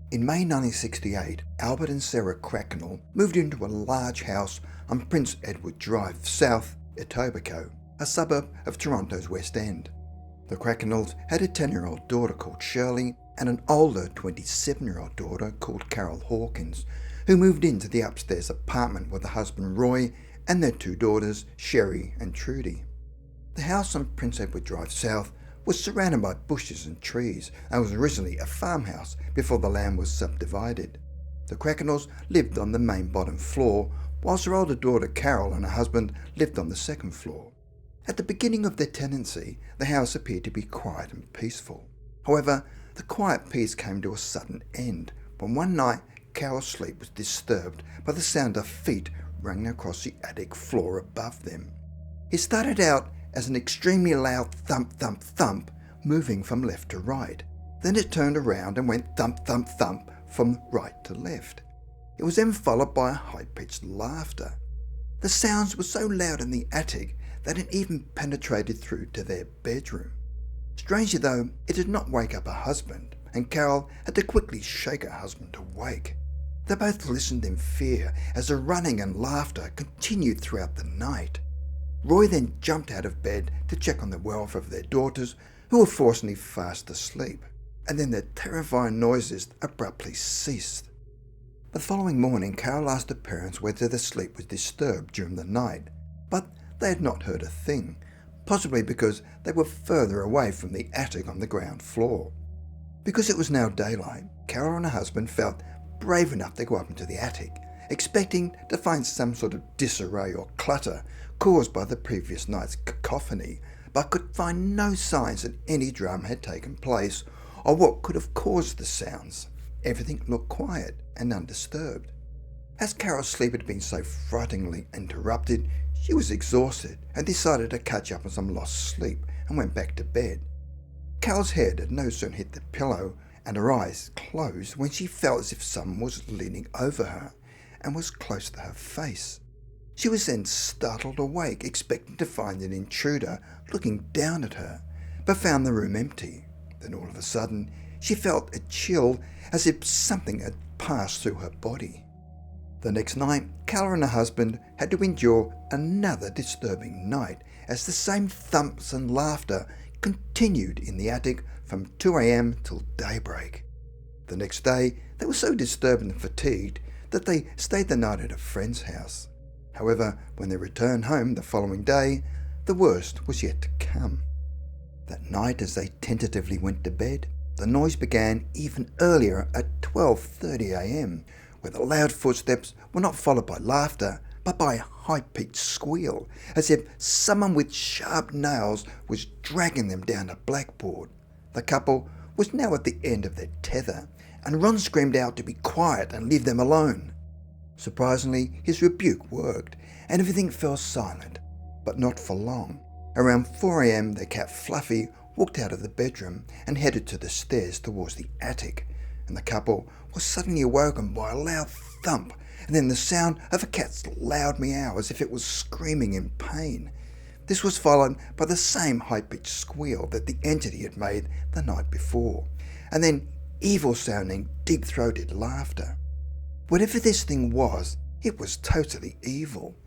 In May 1968, Albert and Sarah Cracknell moved into a large house on Prince Edward Drive, South Etobicoke, a suburb of Toronto's West End. The Cracknells had a 10-year-old daughter called Shirley and an older 27-year-old daughter called Carol Hawkins, who moved into the upstairs apartment with her husband Roy and their two daughters, Sherry and Trudy. The house on Prince Edward Drive South was surrounded by bushes and trees and was originally a farmhouse before the land was subdivided. The Cracknells lived on the main bottom floor, whilst her older daughter Carol and her husband lived on the second floor. At the beginning of their tenancy, the house appeared to be quiet and peaceful. However, the quiet peace came to a sudden end when one night Carol's sleep was disturbed by the sound of feet running across the attic floor above them. It started out as an extremely loud thump thump thump moving from left to right. Then it turned around and went thump thump thump from right to left. It was then followed by a high-pitched laughter. The sounds were so loud in the attic that it even penetrated through to their bedroom. Strangely though, it did not wake up her husband, and Carol had to quickly shake her husband awake. They both listened in fear as the running and laughter continued throughout the night. Roy then jumped out of bed to check on the welfare of their daughters, who were fortunately fast asleep, and then the terrifying noises abruptly ceased. The following morning, Carol asked her parents whether their sleep was disturbed during the night, but they had not heard a thing, possibly because they were further away from the attic on the ground floor. Because it was now daylight, Carol and her husband felt brave enough to go up into the attic, expecting to find some sort of disarray or clutter caused by the previous night's cacophony, but could find no signs that any drama had taken place or what could have caused the sounds. Everything looked quiet and undisturbed. As Carol's sleep had been so frighteningly interrupted, she was exhausted and decided to catch up on some lost sleep and went back to bed. Carol's head had no sooner hit the pillow and her eyes closed when she felt as if someone was leaning over her and was close to her face. She was then startled awake, expecting to find an intruder looking down at her, but found the room empty. Then all of a sudden, she felt a chill as if something had passed through her body. The next night, Carol and her husband had to endure another disturbing night as the same thumps and laughter continued in the attic from 2 a.m. till daybreak. The next day, they were so disturbed and fatigued that they stayed the night at a friend's house. However, when they returned home the following day, the worst was yet to come. That night, as they tentatively went to bed, the noise began even earlier at 12:30 a.m., where the loud footsteps were not followed by laughter, but by a high-pitched squeal, as if someone with sharp nails was dragging them down a blackboard. The couple was now at the end of their tether, and Ron screamed out to be quiet and leave them alone. Surprisingly, his rebuke worked, and everything fell silent, but not for long. Around 4 a.m, their cat Fluffy walked out of the bedroom and headed to the stairs towards the attic, and the couple was suddenly awoken by a loud thump, and then the sound of a cat's loud meow as if it was screaming in pain. This was followed by the same high-pitched squeal that the entity had made the night before, and then evil-sounding, deep-throated laughter. Whatever this thing was, it was totally evil.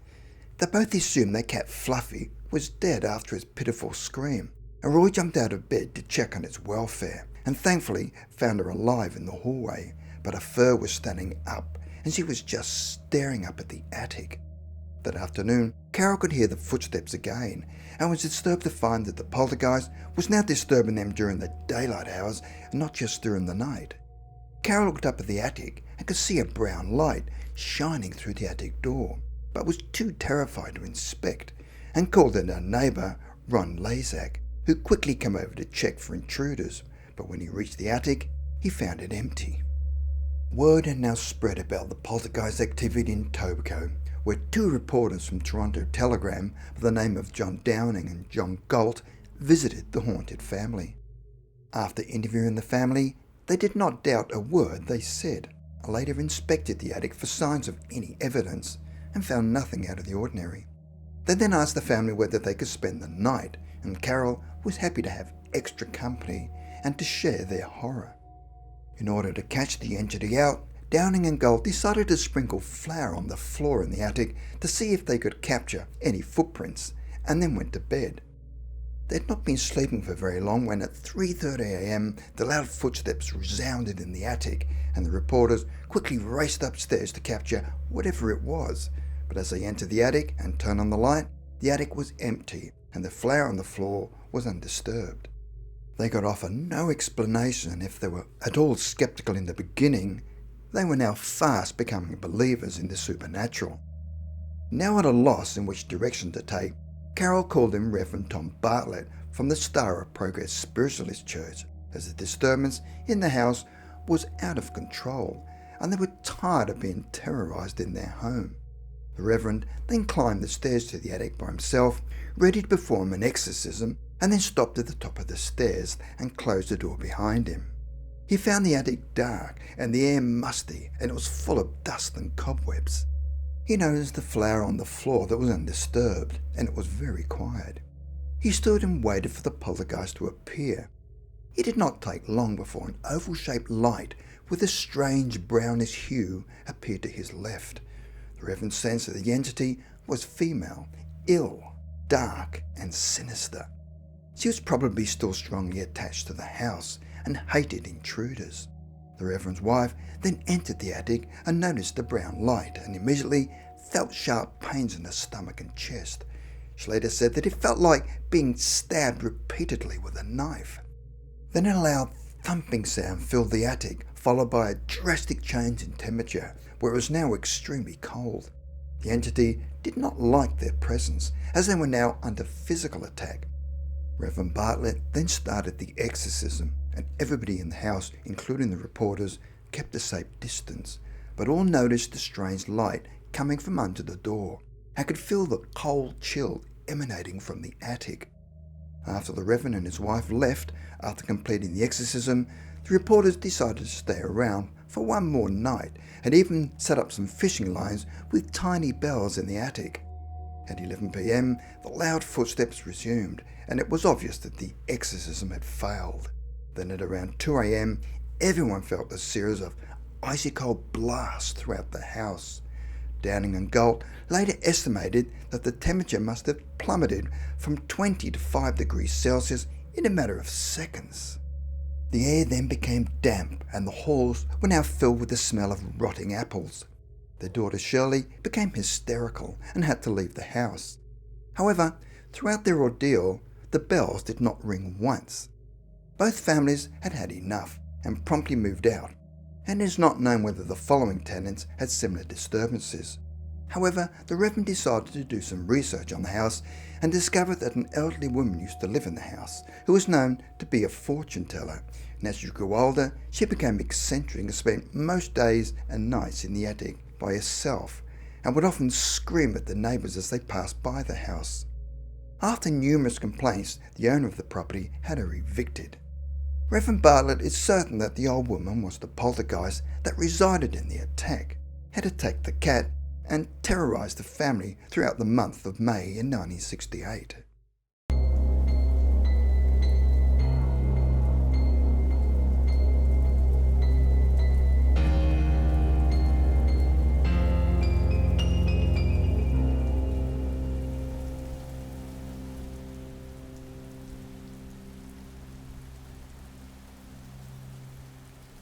They both assumed their cat Fluffy was dead after its pitiful scream, and Roy jumped out of bed to check on its welfare, and thankfully found her alive in the hallway, but her fur was standing up, and she was just staring up at the attic. That afternoon, Carol could hear the footsteps again, and was disturbed to find that the poltergeist was now disturbing them during the daylight hours, and not just during the night. Carol looked up at the attic and could see a brown light shining through the attic door, but was too terrified to inspect, and called in her neighbour, Ron Lazak, who quickly came over to check for intruders, but when he reached the attic, he found it empty. Word had now spread about the poltergeist activity in Etobicoke, where two reporters from Toronto Telegram by the name of John Downing and John Galt visited the haunted family. After interviewing the family, they did not doubt a word they said. I later inspected the attic for signs of any evidence and found nothing out of the ordinary. They then asked the family whether they could spend the night, and Carol was happy to have extra company and to share their horror. In order to catch the entity out, Downing and Gold decided to sprinkle flour on the floor in the attic to see if they could capture any footprints, and then went to bed. They'd not been sleeping for very long when at 3:30 a.m. the loud footsteps resounded in the attic, and the reporters quickly raced upstairs to capture whatever it was. But as they entered the attic and turned on the light, the attic was empty and the flour on the floor was undisturbed. They could offer no explanation. If they were at all sceptical in the beginning, they were now fast becoming believers in the supernatural. Now at a loss in which direction to take, Carol called in Reverend Tom Bartlett from the Star of Progress Spiritualist Church, as the disturbance in the house was out of control and they were tired of being terrorised in their home. The Reverend then climbed the stairs to the attic by himself, ready to perform an exorcism, and then stopped at the top of the stairs and closed the door behind him. He found the attic dark and the air musty, and it was full of dust and cobwebs. He noticed the flour on the floor that was undisturbed, and it was very quiet. He stood and waited for the poltergeist to appear. It did not take long before an oval-shaped light with a strange brownish hue appeared to his left. The Reverend sensed that the entity was female, ill, dark, and sinister. She was probably still strongly attached to the house and hated intruders. The Reverend's wife then entered the attic and noticed the brown light and immediately felt sharp pains in her stomach and chest. She later said that it felt like being stabbed repeatedly with a knife. Then a loud thumping sound filled the attic, followed by a drastic change in temperature, where it was now extremely cold. The entity did not like their presence, as they were now under physical attack. Reverend Bartlett then started the exorcism, and everybody in the house, including the reporters, kept a safe distance, but all noticed the strange light coming from under the door and could feel the cold chill emanating from the attic. After the Reverend and his wife left after completing the exorcism, the reporters decided to stay around for one more night and even set up some fishing lines with tiny bells in the attic. At 11 p.m, the loud footsteps resumed, and it was obvious that the exorcism had failed. Then at around 2 a.m, everyone felt a series of icy cold blasts throughout the house. Downing and Galt later estimated that the temperature must have plummeted from 20 to 5 degrees Celsius in a matter of seconds. The air then became damp and the halls were now filled with the smell of rotting apples. Their daughter Shirley became hysterical and had to leave the house. However, throughout their ordeal, the bells did not ring once. Both families had had enough and promptly moved out, and it is not known whether the following tenants had similar disturbances. However, the Reverend decided to do some research on the house and discovered that an elderly woman used to live in the house who was known to be a fortune teller, and as she grew older, she became eccentric and spent most days and nights in the attic by herself and would often scream at the neighbours as they passed by the house. After numerous complaints, the owner of the property had her evicted. Reverend Bartlett is certain that the old woman was the poltergeist that resided in the attack, had attacked the cat, and terrorised the family throughout the month of May in 1968.